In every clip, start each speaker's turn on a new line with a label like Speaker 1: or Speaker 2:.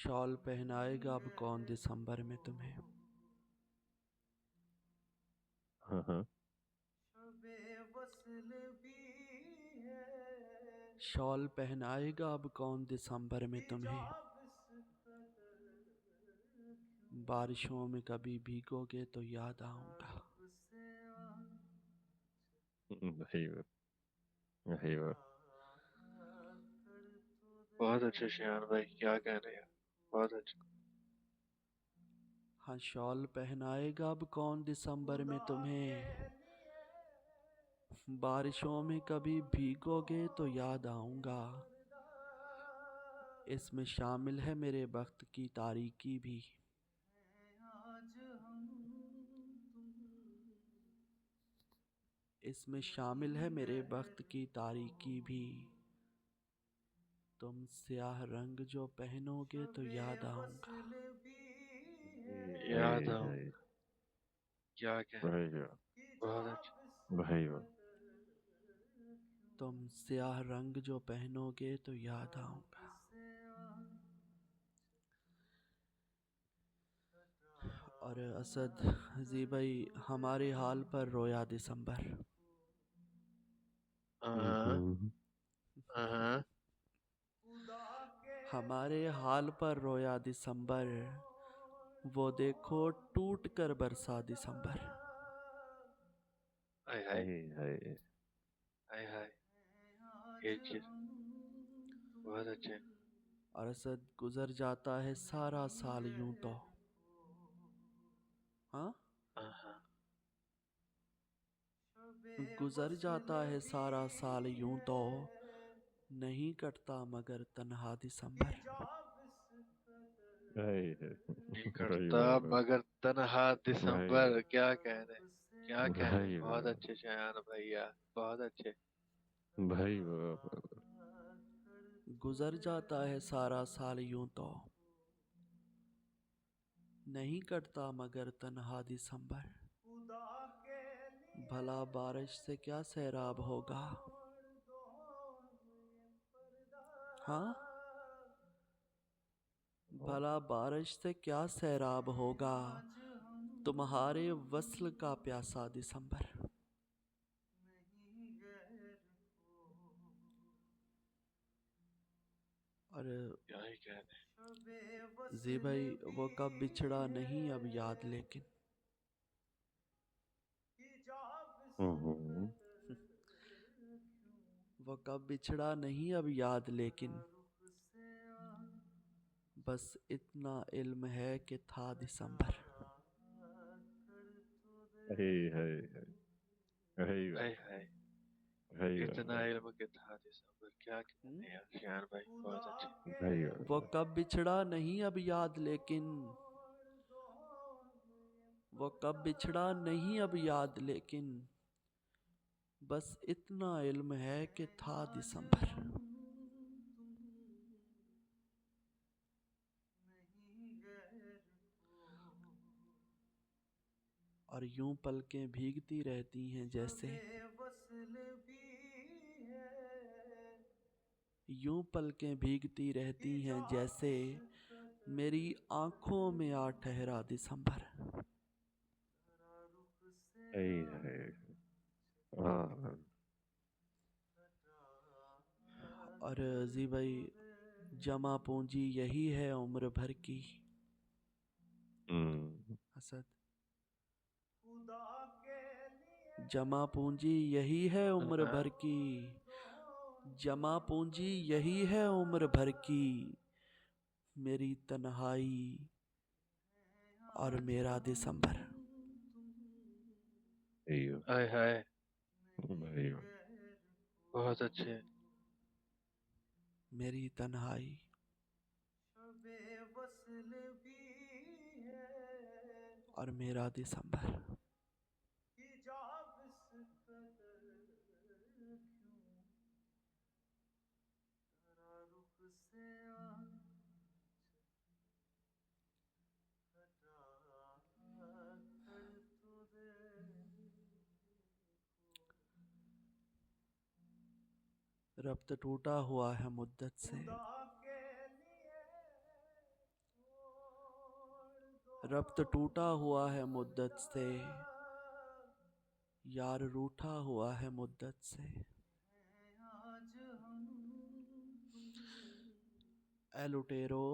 Speaker 1: Shawl पहनाएगा अब कौन दिसंबर में तुम्हें।
Speaker 2: हाँ हाँ।
Speaker 1: शॉल पहनाएगा अब कौन दिसंबर में तुम्हें। बारिशों में कभी भीगोगे तो याद आऊंगा।
Speaker 2: वही वो, वही वो। बहुत अच्छे शेयान भाई, क्या कह रहे हैं। बहुत अच्छे।
Speaker 1: हाँ, शॉल पहनाएगा अब कौन दिसंबर में तुम्हें। बारिशों में कभी भीगोगे तो याद आऊंगा। इसमें शामिल है मेरे वक्त की तारीकी भी। इसमें शामिल है मेरे वक्त की तारीकी भी। तुम स्याह रंग जो पहनोगे तो याद आऊंगा।
Speaker 2: याद
Speaker 1: हम्म।
Speaker 2: आओ। क्या कह रहे
Speaker 1: वही
Speaker 2: हैं।
Speaker 1: जो
Speaker 2: बहुत अच्छे।
Speaker 1: वही वो। तुम स्याह रंग जो पहनोगे तो याद आऊंगा। और असद जी भाई, हमारे हाल पर रोया दिसंबर।
Speaker 2: हाँ हाँ।
Speaker 1: हमारे हाल पर रोया दिसंबर। वो देखो टूट कर बरसा दिसंबर।
Speaker 2: हाय हाय।
Speaker 1: हाय हाय।
Speaker 2: हाय हाय। ये चीज बहुत अच्छे।
Speaker 1: और असद गुजर जाता है सारा साल यूं तो। हाँ,
Speaker 2: हाँ हाँ।
Speaker 1: गुजर जाता है सारा साल यूं तो। नहीं कटता मगर तन्हा दिसंबर। हाय हाय। वही
Speaker 2: निकटता
Speaker 1: वही
Speaker 2: मगर तन्हा
Speaker 1: वही
Speaker 2: दिसंबर, क्या कह रहे हैं। क्या कह रहे हैं।
Speaker 1: वही
Speaker 2: बहुत अच्छे शेयान भैया। बहुत अच्छे।
Speaker 1: वही गुजर जाता है सारा साल यूं तो। नहीं कटता मगर तन्हा दिसंबर। भला बारिश से क्या सैराब होगा। हाँ, भला बारिश से क्या सैराब होगा। तुम्हारे वस्ल का प्यासा दिसंबर। और
Speaker 2: क्या ही कह रहे
Speaker 1: जी भाई, वो कब बिछड़ा नहीं अब याद लेकिन।
Speaker 2: हैं।
Speaker 1: वो कब बिछड़ा नहीं अब याद लेकिन। बस इतना इल्म है कि था दिसंबर। है है है है
Speaker 2: हाय हाय। इतना
Speaker 1: है
Speaker 2: इल्म के था दिसंबर, क्या कह रहे हैं यार शेयान भाई। बहुत अच्छे।
Speaker 1: है। वो कब बिछड़ा नहीं अब याद लेकिन। वो कब बिछड़ा नहीं अब याद लेकिन। बस इतना इल्म है कि था दिसंबर। और यूं पलकें भीगती रहती हैं जैसे। यूं पलकें भीगती रहती हैं जैसे। मेरी आंखों में आ ठहरा दिसंबर। है। हाँ। और जी भाई, जमा पूंजी यही है उम्र भर की। असद, जमा पूंजी यही है उम्र
Speaker 2: हाँ।
Speaker 1: भर की। जमा पूंजी यही है उम्र भर की। मेरी तन्हाई और मेरा दिसंबर।
Speaker 2: हाय हाय।
Speaker 1: भाई,
Speaker 2: बहुत अच्छे।
Speaker 1: मेरी तन्हाई और मेरा दिसंबर। रब्त टूटा हुआ है मुद्दत से। रब्त टूटा हुआ है मुद्दत से, यार रूठा हुआ है मुद्दत से। ए लुटेरो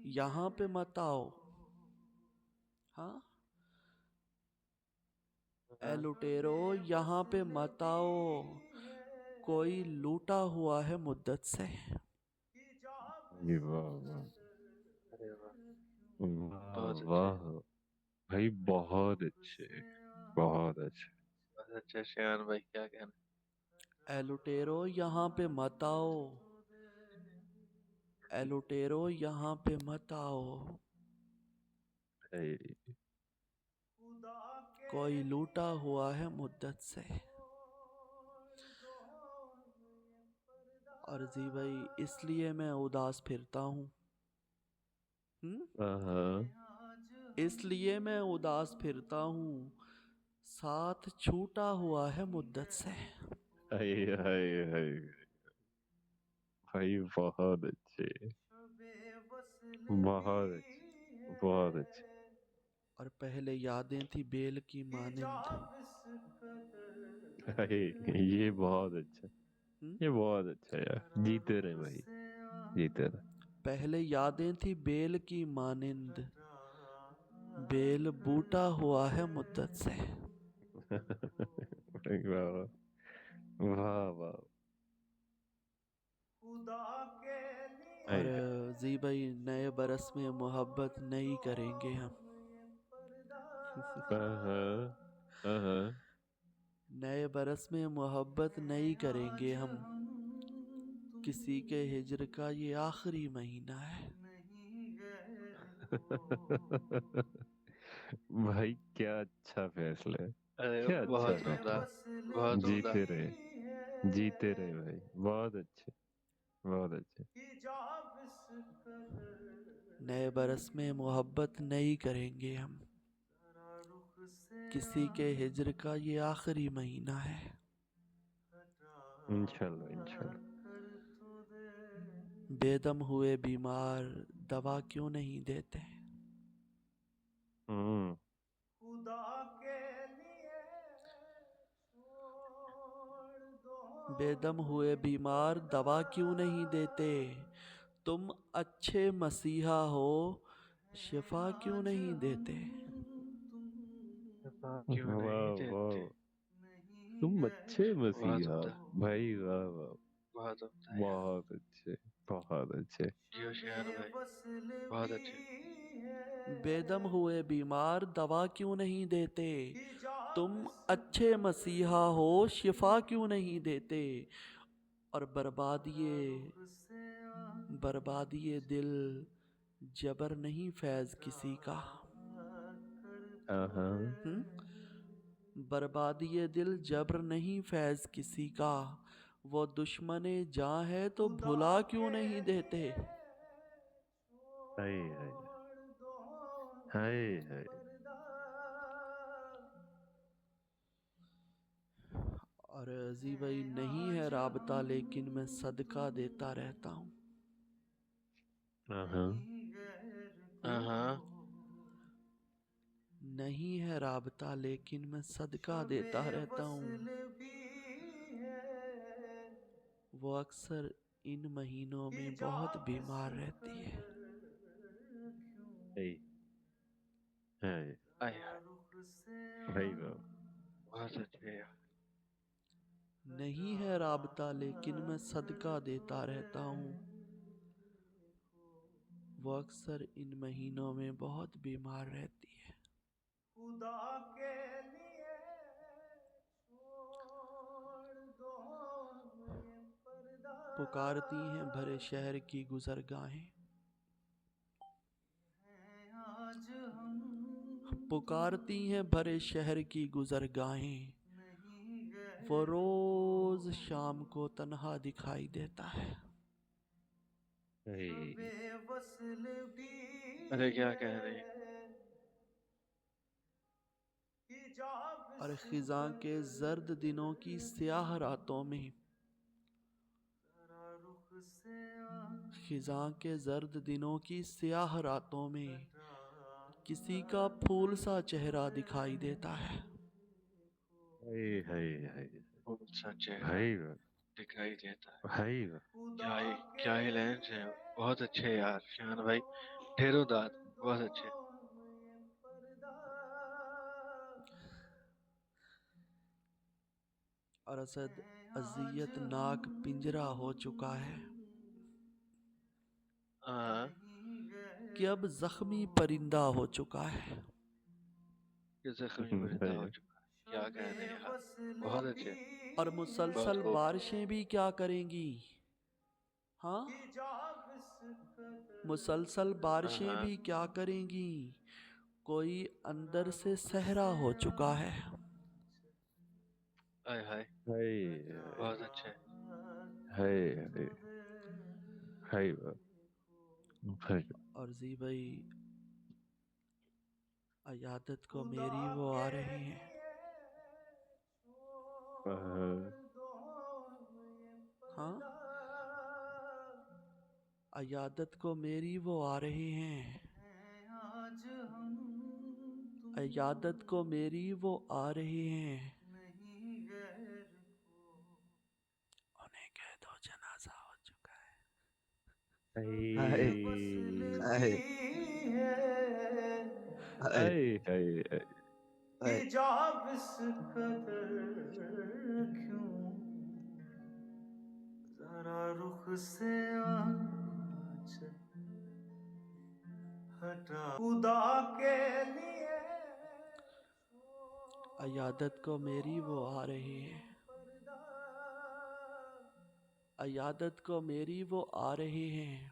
Speaker 1: यहाँ पे मत आओ। हाँ, ए
Speaker 2: हाँ
Speaker 1: लुटेरो यहाँ पे मत आओ, कोई लूटा हुआ है मुद्दत से।
Speaker 3: ये वाह वाह
Speaker 2: अरे वाह
Speaker 3: वाह
Speaker 2: बहुत अच्छे
Speaker 3: वाह भाई, बहुत अच्छे, बहुत अच्छे।
Speaker 2: बहुत अच्छे शेयान भाई क्या कहना
Speaker 1: ए लुटेरो यहाँ पे मत आओ, ए लुटेरो यहाँ पे मत आओ,
Speaker 3: भाई
Speaker 1: कोई लूटा हुआ है मुद्दत से। और जी भाई इसलिए मैं उदास फिरता हूँ।
Speaker 3: हाँ
Speaker 1: इसलिए मैं उदास फिरता हूँ, साथ छूटा हुआ है मुद्दत से।
Speaker 3: हाय हाय हाय भाई, बहुत अच्छे, बहुत अच्छे, बहुत अच्छे।
Speaker 1: और पहले यादें थी बेल की मानिंद।
Speaker 3: हाय, ये बहुत अच्छा,
Speaker 1: हम्म?
Speaker 3: ये बहुत अच्छा यार। जीते रहे भाई, जीते रहे।
Speaker 1: पहले यादें थी बेल की मानिंद, बेल बूटा हुआ है मुद्दत से।
Speaker 3: वाह वाह वाह।
Speaker 1: और
Speaker 3: हाय
Speaker 1: जी भाई नए बरस में मोहब्बत नहीं करेंगे हम।
Speaker 3: हाँ हाँ
Speaker 1: नए बरस में मोहब्बत नहीं करेंगे हम, किसी के हिज्र का ये आखिरी महीना है।
Speaker 3: भाई क्या अच्छा फैसला है,
Speaker 2: अरे
Speaker 3: क्या अच्छा
Speaker 2: बहुत
Speaker 3: फैसला
Speaker 2: उम्दा
Speaker 3: है।
Speaker 2: बहुत उम्दा
Speaker 3: जीते रहे, जीते रहे भाई, बहुत अच्छे, बहुत अच्छे।
Speaker 1: नए बरस में मोहब्बत नहीं करेंगे हम, किसी के हिज्र का ये आखिरी महीना है।
Speaker 3: इंशाल्लाह इंशाल्लाह।
Speaker 1: बेदम हुए बीमार दवा क्यों नहीं देते।
Speaker 3: हम्म
Speaker 1: बेदम हुए बीमार दवा क्यों नहीं देते, तुम अच्छे मसीहा हो शिफा क्यों नहीं देते।
Speaker 2: क्यों नहीं
Speaker 3: वाह
Speaker 2: देते
Speaker 3: वाह, तुम अच्छे
Speaker 2: बहुत
Speaker 3: मसीहा।
Speaker 2: उम्दा
Speaker 3: भाई वाह वाह,
Speaker 2: बहुत उम्दा यार
Speaker 3: बहुत अच्छे, बहुत अच्छे।
Speaker 2: जियो शेयान भाई बहुत अच्छे
Speaker 1: बेदम हुए बीमार दवा क्यों नहीं देते, तुम अच्छे मसीहा हो शिफा क्यों नहीं देते। और बर्बादिए दिल जबर नहीं फैज किसी का।
Speaker 3: हाँ
Speaker 1: बर्बादिए दिल जबर नहीं फैज किसी का, वो दुश्मने जान है तो भुला क्यों नहीं देते।
Speaker 3: हाय हाय हाय हाय।
Speaker 1: और जी भाई नहीं है राबता लेकिन मैं सदका देता रहता हूँ।
Speaker 3: हाँ
Speaker 2: हाँ
Speaker 1: नहीं है राबता लेकिन मैं सदका देता रहता हूँ। वो अक्सर इन महीनों में बहुत बीमार रहती है।
Speaker 3: हाय हाय
Speaker 2: आए
Speaker 3: भाई वाह।
Speaker 2: बहुत अच्छे यार
Speaker 1: नहीं है राबता लेकिन मैं सदका देता रहता हूँ। वो अक्सर इन महीनों में बहुत बीमार रहती है। पुकारती हैं भरे शहर की गुजरगाहें, पुकारती हैं भरे शहर की गुजरगाहें, वो रोज शाम को तन्हा दिखाई देता है।
Speaker 3: हाय
Speaker 2: अरे क्या कह रहे हैं
Speaker 1: और खिजां के जर्द दिनों की स्याह रातों में, खिजां के जर्द दिनों की स्याह रातों में, किसी का फूल सा चेहरा दिखाई देता है।
Speaker 3: हाय हाय हाय
Speaker 2: फूल सा चेहरा
Speaker 3: हाय वाह,
Speaker 2: दिखाई देता है।
Speaker 3: हाय वाह।
Speaker 2: क्या ही लाइन्स हैं। बहुत अच्छे यार शान भाई, ढेरों दाद, बहुत अच्छे।
Speaker 1: और असद अजियत नाक पिंजरा हो चुका है
Speaker 2: हाँ,
Speaker 1: कि अब जख्मी परिंदा हो चुका है।
Speaker 2: ये जख्मी परिंदा हो
Speaker 3: हाय
Speaker 2: चुका है। क्या कहने यार, बहुत अच्छे,
Speaker 1: और
Speaker 2: बहुत
Speaker 1: मुसलसल
Speaker 2: खूब।
Speaker 1: बारिशें भी क्या करेंगी। हाँ, मुसलसल बारिशें
Speaker 2: हाँ,
Speaker 1: भी क्या करेंगी। कोई अंदर से सहरा हो चुका है।
Speaker 2: हाय हाय,
Speaker 3: हाय
Speaker 2: बहुत अच्छे।
Speaker 3: हाय हाय हाय वाह, हाय
Speaker 1: और जी भाई, अयादत को मेरी वो आ रही हैं।
Speaker 3: वाह।
Speaker 1: हाँ, अयादत को मेरी वो आ रही हैं। अयादत को मेरी वो आ रही हैं। उन्हें कह दो जनाजा हो चुका है।
Speaker 4: हाय
Speaker 3: हाय
Speaker 4: हाय हाय
Speaker 3: हाय हाय हाय
Speaker 4: हाय
Speaker 1: अयादत को मेरी वो आ रही है। अयादत को मेरी वो आ रही हैं।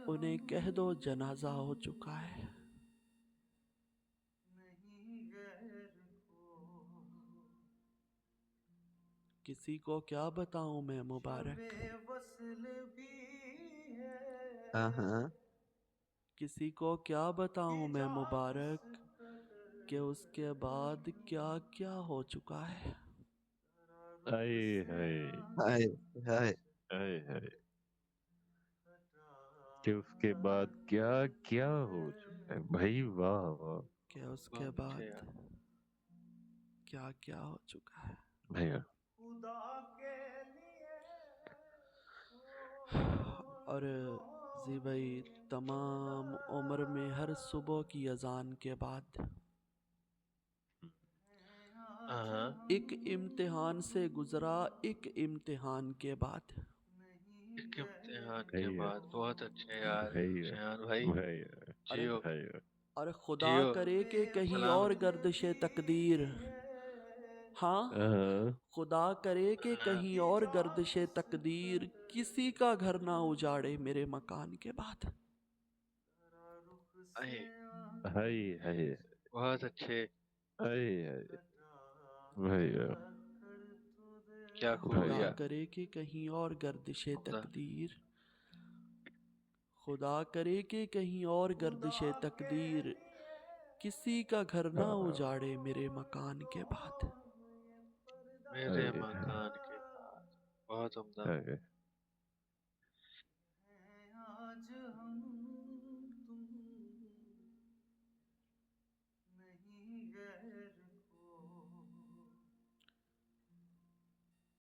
Speaker 1: उन्हें कह दो जनाजा हो चुका है। किसी को क्या बताऊं मैं मुबारक।
Speaker 4: हाँ
Speaker 1: किसी को क्या बताऊं मैं मुबारक कि उसके बाद क्या क्या हो चुका है।
Speaker 3: हाय हाय
Speaker 4: हाय हाय
Speaker 3: हाय हाय कि उसके बाद क्या क्या हो चुका है भाई, वाह वाह
Speaker 1: कि उसके
Speaker 2: बहुत अच्छे
Speaker 1: बाद
Speaker 2: यार।
Speaker 1: क्या क्या हो चुका है।
Speaker 3: भैया।
Speaker 1: और जी भाई, तमाम उम्र में हर सुबह की अजान के बाद
Speaker 2: हाँ,
Speaker 1: एक इम्तिहान से गुजरा, एक इम्तिहान के बाद
Speaker 2: एक इम्तिहान के
Speaker 3: भैया
Speaker 2: बाद, बहुत अच्छे यार
Speaker 3: भैया
Speaker 2: शान भाई।
Speaker 3: भैया
Speaker 1: अरे
Speaker 2: जियो,
Speaker 3: भैया
Speaker 1: अरे खुदा
Speaker 2: जियो,
Speaker 1: करे कि कहीं और
Speaker 2: सलामत।
Speaker 1: गर्दिश तकदीर। हाँ,
Speaker 3: हाँ,
Speaker 1: खुदा करे कि
Speaker 2: हाँ,
Speaker 1: कहीं और गर्दिश तकदीर किसी का घर ना उजाड़े मेरे मकान के बाद।
Speaker 2: आए,
Speaker 3: हाय हाय
Speaker 2: बहुत अच्छे।
Speaker 3: हाय हाय भैया
Speaker 2: क्या
Speaker 1: खुदा
Speaker 3: भैया
Speaker 2: खूबिया।
Speaker 1: करे कि कहीं और गर्दिश
Speaker 2: उम्दा।
Speaker 1: तकदीर। खुदा करे कि कहीं और गर्दिश तकदीर किसी का घर ना
Speaker 3: हाँ,
Speaker 1: उजाड़े मेरे मकान के बाद।
Speaker 2: मेरे
Speaker 3: हाय
Speaker 2: मकान के पास, बहुत उम्दा।
Speaker 3: हाय